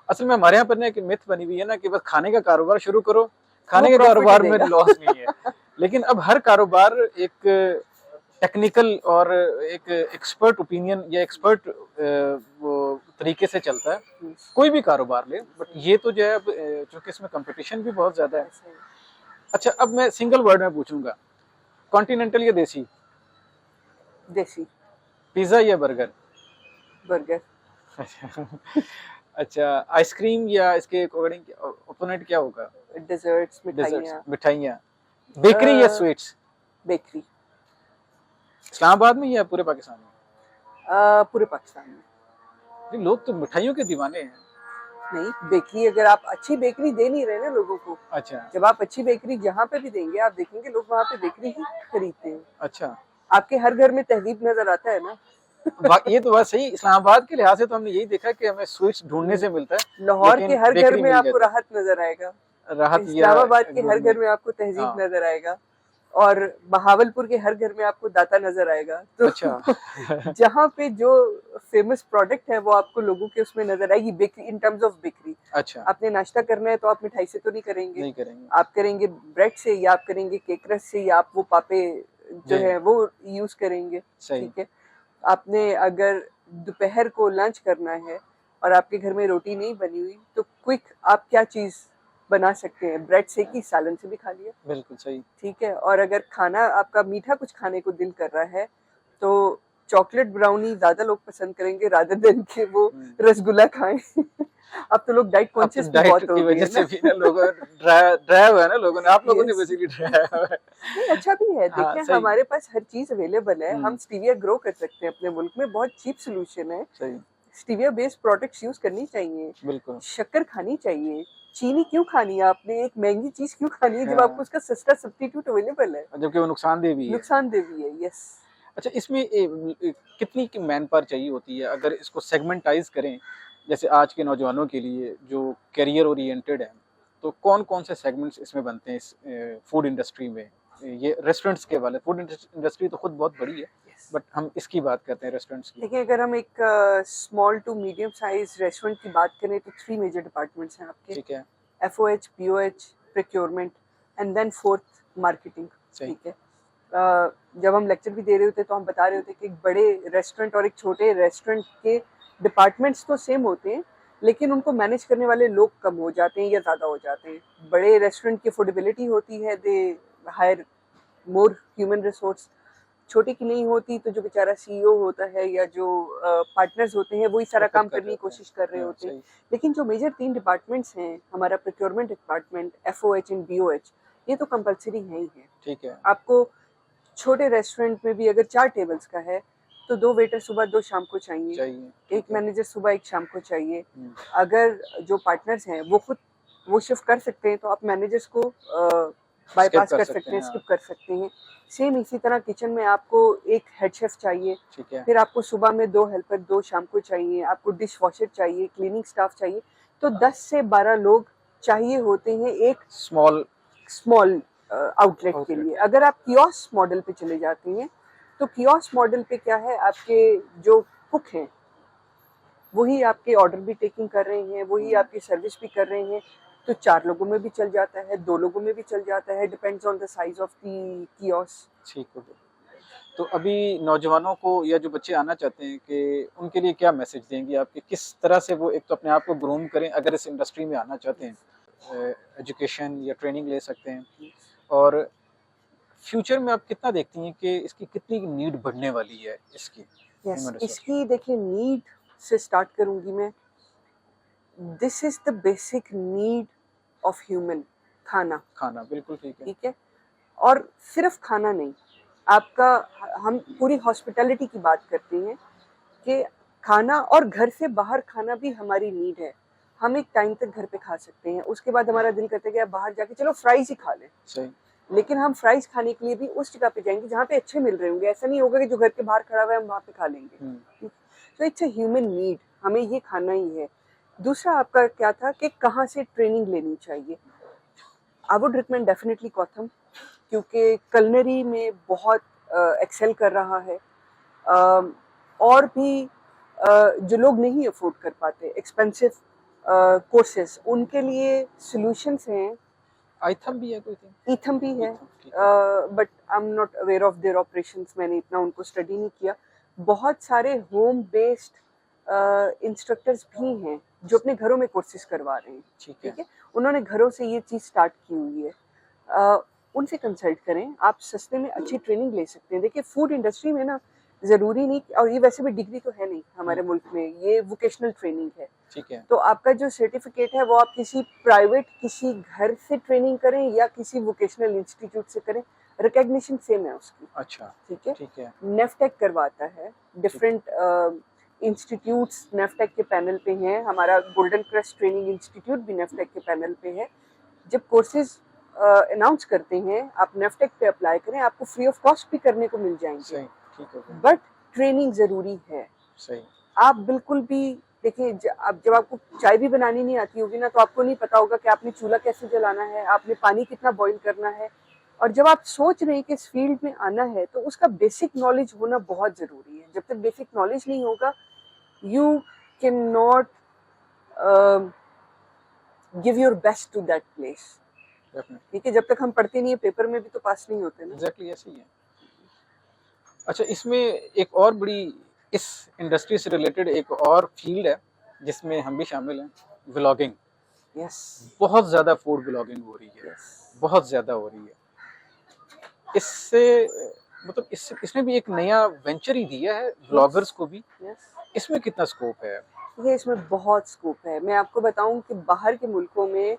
असल में हमारे यहाँ पर ना एक मिथ बनी हुई है ना कि बस खाने का कारोबार शुरू करो, खाने के कारोबार में लॉस नहीं है। लेकिन अब हर कारोबार एक टेक्निकल और एक एक्सपर्ट ओपिनियन या एक्सपर्ट वो तरीके से चलता है। कोई भी कारोबार ले, बट ये तो जो है अब चूंकि इसमें कंपटीशन भी बहुत ज्यादा है। अच्छा, अब मैं सिंगल वर्ड में पूछूंगा, कॉन्टिनेंटल या देसी? देसी। पिज्जा या बर्गर? बर्गर। अच्छा, आइसक्रीम या इसके अकॉर्डिंग ओपोनेंट क्या होगा? डेजर्ट्स, मिठाइयाँ। मिठाइयाँ। बेकरी या स्वीट्स? बेकरी। इस्लामाबाद में या पूरे पाकिस्तान में? पूरे पाकिस्तान में। लोग तो मिठाइयों के दीवाने हैं। नहीं, बेकरी अगर आप अच्छी बेकरी दे नहीं रहे ना लोगों को, अच्छा, जब आप अच्छी बेकरी जहाँ पे भी देंगे आप देखेंगे लोग वहाँ पे बेकरी ही खरीदते हैं। अच्छा, आपके हर घर में तहजीब नजर आता है ना। ये तो बात सही। इस्लामाबाद के लिहाज से तो हमने यही देखा कि हमें स्वीट्स ढूंढने से मिलता है। लाहौर के हर घर में आपको राहत नजर आएगा, राहत। इस्लामाबाद के हर घर में आपको तहजीब हाँ। नजर आएगा, और बहावलपुर के हर घर में आपको दाता नजर आएगा। तो अच्छा। जहाँ पे जो फेमस प्रोडक्ट है वो आपको लोगों के उसमें नजर आएगी। Bakery, in terms of bakery. अच्छा, आपने नाश्ता करना है तो आप मिठाई से तो नहीं करेंगे, नहीं करेंगे। आप करेंगे ब्रेड से, या आप करेंगे केक रस से, या आप वो पापे जो है वो यूज करेंगे। ठीक है। आपने अगर दोपहर को लंच करना है और आपके घर में रोटी नहीं बनी हुई, तो क्विक आप क्या चीज बना सकते हैं? ब्रेड से की सालन से भी खा लिया। बिल्कुल सही। ठीक है। और अगर खाना आपका मीठा कुछ खाने को दिल कर रहा है तो चॉकलेट ब्राउनी ज्यादा लोग पसंद करेंगे रादर देन के वो रसगुल्ला खाएं। अब तो लोग डाइट कॉन्शियस बहुत हो गए हैं ना। भी ना लोगों ड्राई हुआ है ना लोगों ने। आप लोगों ने बेसिकली ड्राई हुआ है। नहीं, अच्छा भी है। हाँ, देखिए हमारे पास हर चीज अवेलेबल है। हम स्टीविया ग्रो कर सकते हैं अपने मुल्क में, बहुत चीप सोल्यूशन है। सही। स्टीविया बेस्ड प्रोडक्ट्स यूज करनी चाहिए। बिल्कुल। शक्कर खानी चाहिए। चीनी क्यों खानी है आपने? एक महंगी चीज क्यों खानी है जब आपको उसका सस्ता सब्स्टिट्यूट अवेलेबल है? जबकि वो नुकसानदेह भी है। नुकसानदेह भी है, यस। अच्छा, इसमें कितनी की मैन पावर चाहिए होती है अगर इसको सेगमेंटाइज करें? जैसे आज के नौजवानों के लिए जो करियर ओरिएंटेड है, तो कौन कौन से सेगमेंट्स इसमें बनते हैं इस फूड इंडस्ट्री में? ये रेस्टोरेंट्स के वाले, फूड इंडस्ट्री तो खुद बहुत बड़ी है, बट हम इसकी बात करते हैं रेस्टोरेंट्स की। देखिए अगर हम एक small to medium size restaurant की बात करें तो 3 मेजर डिपार्टमेंट्स हैं आपके। ठीक है। FOH, POH, procurement, and then 4th marketing. ठीक है। जब हम लेक्चर भी दे रहे होते तो हम बता रहे होते कि एक बड़े रेस्टोरेंट और एक छोटे रेस्टोरेंट के डिपार्टमेंट्स तो सेम होते हैं, लेकिन उनको मैनेज करने वाले लोग कम हो जाते हैं या ज़्यादा हो जाते हैं। बड़े रेस्टोरेंट की अफोर्डेबिलिटी होती है, they hire more human resource. छोटे की नहीं होती तो जो बेचारा CEO होता है या जो पार्टनर्स होते हैं वही सारा काम करने की कोशिश कर रहे होते हैं। लेकिन जो मेजर 3 डिपार्टमेंट्स हैं, हमारा procurement department, FOH and BOH, ये तो कंपलसरी है ही है। ठीक है। आपको छोटे रेस्टोरेंट में भी अगर 4 टेबल्स का है तो 2 वेटर सुबह 2 शाम को चाहिए। एक मैनेजर सुबह 1 शाम को चाहिए। अगर जो पार्टनर्स हैं वो खुद वो शिफ्ट कर सकते हैं तो आप मैनेजर्स को बाईपास कर सकते हैं, स्किप कर सकते हैं। सेम इसी तरह किचन में आपको एक हेड शेफ चाहिए। ठीक है। फिर आपको सुबह में 2 हेल्पर, 2 शाम को चाहिए। आपको डिश वॉशर चाहिए, क्लीनिंग स्टाफ चाहिए। तो 10 से 12 लोग चाहिए होते हैं एक स्मॉल आउटलेट के लिए। अगर आप कियोस्क मॉडल पे चले जाते हैं तो कियोस्क मॉडल पे क्या है, आपके जो कुक हैं वही आपके ऑर्डर भी टेकिंग कर रहे हैं, वही आपकी सर्विस भी कर रहे हैं। तो 4 लोगों में भी चल जाता है, 2 लोगों में भी चल जाता है, depends on the size of the kiosk. ठीक है। तो अभी नौजवानों को या जो बच्चे आना चाहते हैं कि उनके लिए क्या मैसेज देंगे आपके? किस तरह से वो एक तो अपने आप को ग्रूम करें अगर इस इंडस्ट्री में आना चाहते हैं? एजुकेशन या ट्रेनिंग ले सकते हैं, और फ्यूचर में आप कितना देखती हैं कि इसकी कितनी नीड बढ़ने वाली है इसकी यस, ह्यूमन रिसोर्स? इसकी देखिए नीड से स्टार्ट करूंगी मैं। This is the basic need of human, खाना। खाना बिल्कुल ठीक है। ठीक है, और सिर्फ खाना नहीं, आपका, हम पूरी हॉस्पिटैलिटी की बात करते हैं कि खाना और घर से बाहर खाना भी हमारी नीड है। हम एक टाइम तक घर पे खा सकते हैं, उसके बाद हमारा दिल करता है कि आप बाहर जाके चलो फ्राइज ही खा लें, सही। लेकिन हम फ्राइज खाने के लिए भी उस जगह पे जाएंगे जहाँ पे अच्छे मिल रहे होंगे। ऐसा नहीं होगा कि जो घर के बाहर खड़ा हुआ है हम वहाँ पे खा लेंगे। तो इट्स अ ह्यूमन नीड, हमें ये खाना ही है। दूसरा आपका क्या था कि कहाँ से ट्रेनिंग लेनी चाहिए? आई वुड रिकमेंड डेफिनेटली कौथम, क्योंकि कलनरी में बहुत एक्सेल कर रहा है। और भी जो लोग नहीं अफोर्ड कर पाते एक्सपेंसिव कोर्सेज, उनके लिए सॉल्यूशंस हैं। आइथम भी है कोई थिंग? ईथम भी है, ठीक है। But I am not aware of their operations, मैंने इतना उनको स्टडी नहीं किया। बहुत सारे होम बेस्ड इंस्ट्रक्टर्स भी हैं जो अपने घरों में कोर्सेज करवा रहे हैं। ठीक है। ठीक है, उन्होंने घरों से ये चीज़ स्टार्ट की हुई है। उनसे कंसल्ट करें, आप सस्ते में अच्छी ट्रेनिंग ले सकते हैं। देखिए फूड इंडस्ट्री में ना ज़रूरी नहीं, और ये वैसे भी डिग्री तो है नहीं हमारे मुल्क में, ये वोकेशनल ट्रेनिंग है। ठीक है। तो आपका जो सर्टिफिकेट है वो आप किसी प्राइवेट, किसी घर से ट्रेनिंग करें या किसी वोकेशनल इंस्टीट्यूट से करें, रिकॉग्निशन सेम है उसकी। अच्छा। ठीक है, ठीक है। नेफ्टेक करवाता है, डिफरेंट इंस्टीट्यूट्स नेफ्टेक के पैनल पे हैं। हमारा गोल्डन क्रस्ट ट्रेनिंग इंस्टीट्यूट भी नेफ्टेक के पैनल पे है। जब कोर्सेज अनाउंस करते हैं, आप नेफ्टेक पे अप्लाई करें, आपको फ्री ऑफ कॉस्ट भी करने को मिल जाएंगे। सही, ठीक है। बट ट्रेनिंग जरूरी है। सही। आप बिल्कुल भी देखिए, जब आपको चाय भी बनानी नहीं आती होगी ना, तो आपको नहीं पता होगा कि आपने चूल्हा कैसे जलाना है, आपने पानी कितना बॉईल करना है। और जब आप सोच रहे हैं कि इस फील्ड में आना है, तो उसका बेसिक नॉलेज होना बहुत जरूरी है। जब तक बेसिक नॉलेज नहीं होगा, you can not give your best to that place. ठीक है, जब तक हम पढ़ते नहीं है, पेपर में भी तो पास नहीं होते ना। एग्जैक्टली ऐसे ही है। अच्छा, इसमें एक और बड़ी, इस इंडस्ट्री से रिलेटेड एक और फील्ड है जिसमें हम भी शामिल हैं, व्लॉगिंग। यस, बहुत ज्यादा फूड व्लॉगिंग हो रही है, बहुत ज्यादा हो रही है। इससे मतलब इसने भी एक नया वेंचर ही दिया है व्लॉगर्स को भी। इसमें कितना स्कोप है? ये इसमें बहुत स्कोप है। मैं आपको बताऊं कि बाहर के मुल्कों में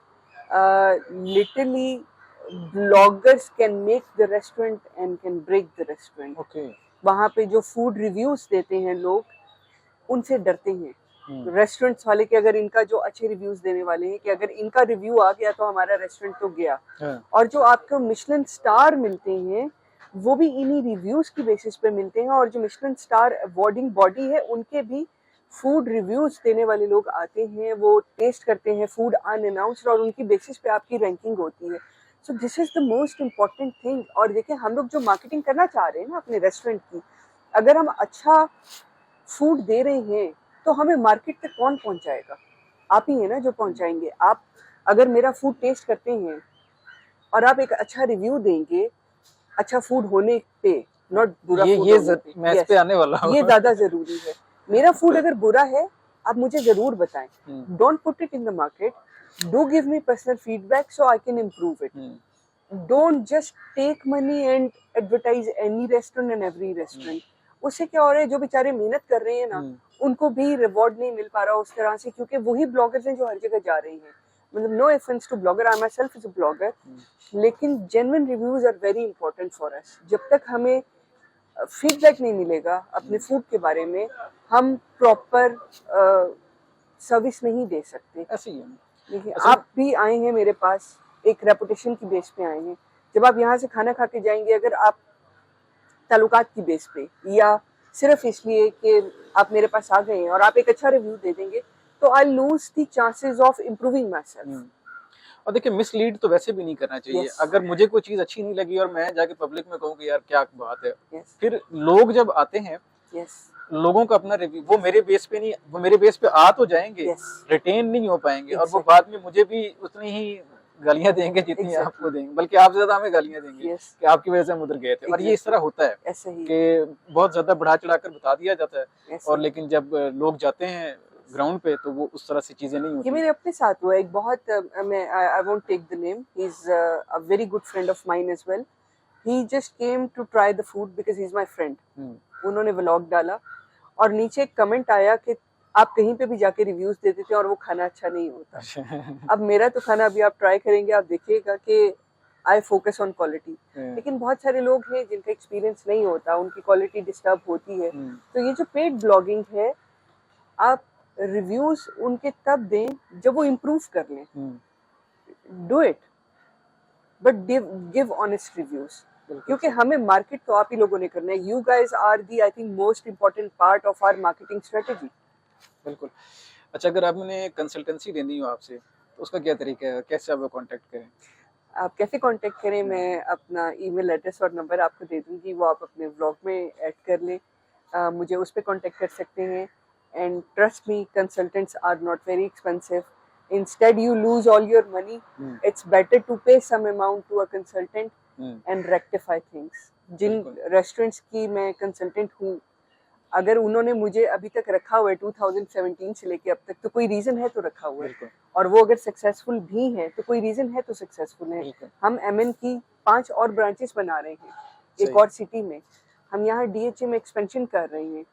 literally bloggers can make the restaurant and can break the restaurant. Okay. वहाँ पे जो फूड रिव्यूज देते हैं लोग, उनसे डरते हैं रेस्टोरेंट्स वाले कि अगर इनका जो अच्छे रिव्यूज देने वाले हैं कि अगर इनका रिव्यू आ गया तो हमारा रेस्टोरेंट तो गया। और जो आपको मिशेलिन स्टार मिलते हैं वो भी इन्हीं रिव्यूज की बेसिस पे मिलते हैं। और जो मिशेलिन स्टार अवार्डिंग बॉडी है, उनके भी फूड रिव्यूज देने वाले लोग आते हैं, वो टेस्ट करते हैं फूड अनअनाउंस्ड, और उनकी बेसिस पे आपकी रैंकिंग होती है। So this is the most important thing. और देखिए, हम लोग जो मार्केटिंग करना चाह रहे हैं ना अपने रेस्टोरेंट की, अगर हम अच्छा फूड दे रहे हैं तो हमें मार्केट तक कौन पहुंचाएगा? आप ही है ना जो पहुंचाएंगे। आप अगर मेरा फूड टेस्ट करते हैं और आप एक अच्छा रिव्यू देंगे, अच्छा फूड होने पे, नॉट बुरा फूड होने पे, मैं इस पे आने वाला हूं। ये ज्यादा जरूरी है। मेरा फूड अगर बुरा है, आप मुझे जरूर बताएं। Don't put it in the market, do give me personal feedback so I can improve it. Don't just take money and advertise any restaurant and every restaurant. उससे क्या हो रहा है, जो बेचारे मेहनत कर रहे हैं ना, उनको भी रिवॉर्ड नहीं मिल पा रहा उस तरह से, क्योंकि वही ब्लॉगर्स हैं जो हर जगह जा रहे हैं। मतलब no offence to blogger, I myself is a blogger, लेकिन genuine reviews are very important for us. जब तक हमें फीडबैक नहीं मिलेगा अपने फूड के बारे में, हम प्रॉपर सर्विस नहीं दे सकते। ऐसे ही है। देखिए, आप भी आए हैं मेरे पास, एक रेपुटेशन की बेस पे आए हैं। जब आप यहाँ से खाना खा के जाएंगे, अगर आप ताल्लुकात की बेस पे या सिर्फ इसलिए कि आप मेरे पास आ गए हैं और आप एक अच्छा रिव्यू दे देंगे, तो I lose the chances of improving my self. और देखिए, मिसलीड तो वैसे भी नहीं करना चाहिए। अगर मुझे कोई चीज अच्छी नहीं लगी और मैं जाके पब्लिक में कहूँ कि यार क्या बात है, फिर लोग जब आते हैं, लोगों का अपना रिव्यू, वो मेरे बेस पे नहीं, वो मेरे बेस पे आ तो जाएंगे, रिटेन नहीं हो पाएंगे, और वो बाद में मुझे भी उतनी ही गालियां देंगे जितनी आपको देंगे, बल्कि आपसे ज्यादा हमें गालियां देंगे कि आपकी वजह से हम उधर गए थे। और ये इस तरह होता है कि बहुत ज्यादा बढ़ा चढ़ाकर बता दिया जाता है, और लेकिन जब लोग जाते हैं ग्राउंड पे तो वो उस तरह से चीजें नहीं होती। ये मेरे अपने साथ हुआ एक बहुत, मैं I won't take the name, he is a very good friend of mine as well. He just came to try the food because he is my friend. उन्होंने व्लॉग डाला और नीचे एक कमेंट आया कि आप कहीं पे भी जाके रिव्यूज दे देते हैं और वो खाना अच्छा नहीं होता। अब मेरा तो खाना अभी आप ट्राई करेंगे, आप देखिएगा कि आई फोकस ऑन क्वालिटी। लेकिन बहुत सारे लोग हैं जिनका एक्सपीरियंस नहीं होता, उनकी क्वालिटी डिस्टर्ब होती है। तो ये जो पेड ब्लॉगिंग है, आप रिव्यूज उनके तब दें जब वो इम्प्रूव कर लें। Do it but give honest reviews, क्योंकि हमें मार्केट तो आप ही लोगों ने करना है। You guys are the I think most important part of our marketing strategy. बिल्कुल। अच्छा, अगर आपने कंसल्टेंसी लेनी हो आपसे तो उसका क्या तरीका है, कैसे आप कांटेक्ट करें? आप कैसे कांटेक्ट करें, मैं अपना ईमेल एड्रेस और नंबर आपको दे दूंगी, वो आप अपने व्लॉग में ऐड कर लें। मुझे उस पर कांटेक्ट कर सकते हैं। And trust me, consultants are not very expensive. Instead you lose all your money, it's better to pay some amount to a consultant and rectify things। जिन रेस्टोरेंट्स की मैं कंसल्टेंट हूँ, अगर उन्होंने मुझे अभी तक रखा हुआ है 2017 से लेके अब तक, तो कोई रीजन है तो रखा हुआ है। और वो अगर सक्सेसफुल भी है तो कोई रीजन है तो सक्सेसफुल है। हम एमएन की 5 और ब्रांचेस बना रहे हैं एक और सिटी में। हम यहाँ डीएचए में एक्सपेंशन कर रहे हैं।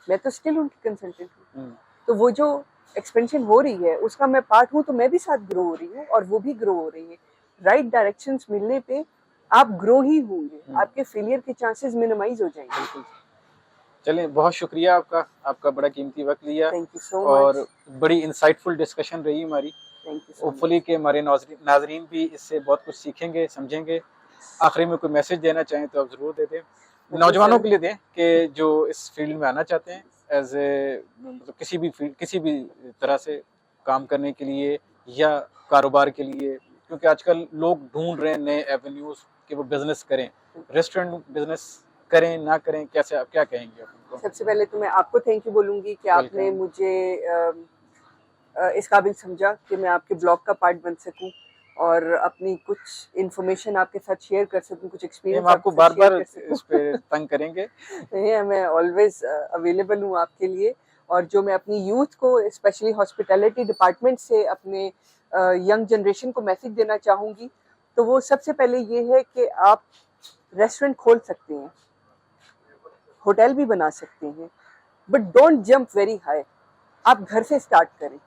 मैं तो स्टिल उनकी कंसल्टेंट हूँ। तो वो जो एक्सपेंशन हो रही है उसका मैं पार्ट हूँ, तो मैं भी साथ ग्रो हो रही हूँ और वो भी ग्रो हो रही है। राइट डायरेक्शंस मिलने पे आप ग्रो ही होंगे, आपके फेलियर के चांसेस मिनिमाइज हो जाएंगे। चलिए, बहुत शुक्रिया आपका बड़ा कीमती वक्त लिया। Thank you so much. और बड़ी इंसाइटफुल डिस्कशन रही हमारी। Thank you. होपफुली के हमारे नाजरीन भी इससे बहुत कुछ सीखेंगे, समझेंगे। आखिरी में कोई मैसेज देना चाहें तो आप जरूर दे दें, नौजवानों के लिए दें कि जो इस फील्ड में आना चाहते हैं एज ए मतलब किसी भी तरह से काम करने के लिए या कारोबार के लिए, क्योंकि आजकल लोग ढूंढ रहे हैं नए एवेन्यूज कि वो बिजनेस करें। रेस्टोरेंट बिजनेस करें ना करें, कैसे आप क्या कहेंगे आप उनको? सबसे पहले तो मैं आपको थैंक यू बोलूंगी कि आपने मुझे इस काबिल समझा कि मैं आपके ब्लॉग का पार्ट बन सकूं और अपनी कुछ इन्फॉर्मेशन आपके साथ शेयर कर सकूं, कुछ एक्सपीरियंस आपको बार-बार इस पे तंग करेंगे। मैं ऑलवेज अवेलेबल हूं आपके लिए। और जो मैं अपनी यूथ को, स्पेशली हॉस्पिटैलिटी डिपार्टमेंट से अपने यंग जनरेशन को मैसेज देना चाहूँगी, तो वो सबसे पहले ये है कि आप रेस्टोरेंट खोल सकते हैं, होटल भी बना सकते हैं, but don't jump very high. आप घर से स्टार्ट करें,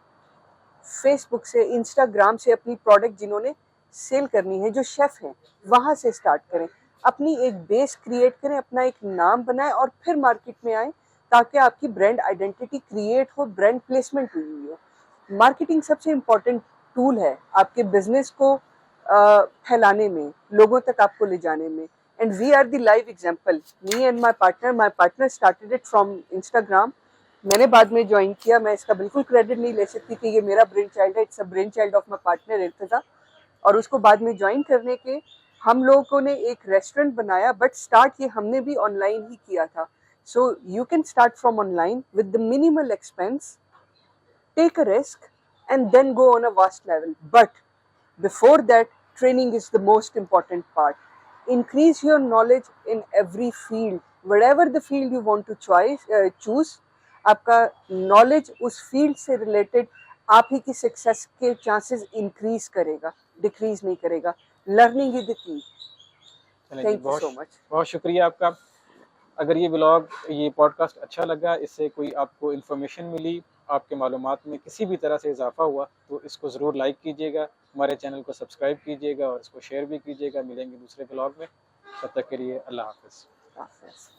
फेसबुक से, इंस्टाग्राम से अपनी प्रोडक्ट जिन्होंने सेल करनी है, जो शेफ हैं, वहाँ से स्टार्ट करें। अपनी एक बेस क्रिएट करें, अपना एक नाम बनाएं और फिर मार्केट में आएँ, ताकि आपकी ब्रांड आइडेंटिटी क्रिएट हो, ब्रांड प्लेसमेंट हुई हो। मार्केटिंग सबसे इम्पोर्टेंट टूल है आपके बिजनेस को फैलाने में, लोगों तक आपको ले जाने में। And we are the live example. Me and my partner started it from Instagram. मैंने बाद में ज्वाइन किया, मैं इसका बिल्कुल क्रेडिट नहीं ले सकती कि ये मेरा ब्रेन चाइल्ड है, it's a brain child of my partner Irtaza. और उसको बाद में ज्वाइन करने के हम लोगों ने एक रेस्टोरेंट बनाया, बट स्टार्ट ये हमने भी ऑनलाइन ही किया था। So you can start from online with the minimal expense, take a risk and then go on a vast level. But before that, training is the most important part. Increase your knowledge in every field, whatever the field you want to choose. आपका knowledge उस field से related आप ही की success के chances increase करेगा, decrease नहीं करेगा। Learning is the key. Thank you so much. बहुत शुक्रिया आपका। अगर ये ब्लॉग, ये पॉडकास्ट अच्छा लगा, इससे कोई आपको इन्फॉर्मेशन मिली, आपके मालूमात में किसी भी तरह से इजाफा हुआ, तो इसको ज़रूर लाइक कीजिएगा, हमारे चैनल को सब्सक्राइब कीजिएगा और इसको शेयर भी कीजिएगा। मिलेंगे दूसरे ब्लॉग में, तब तक के लिए अल्लाह हाफ़िज़।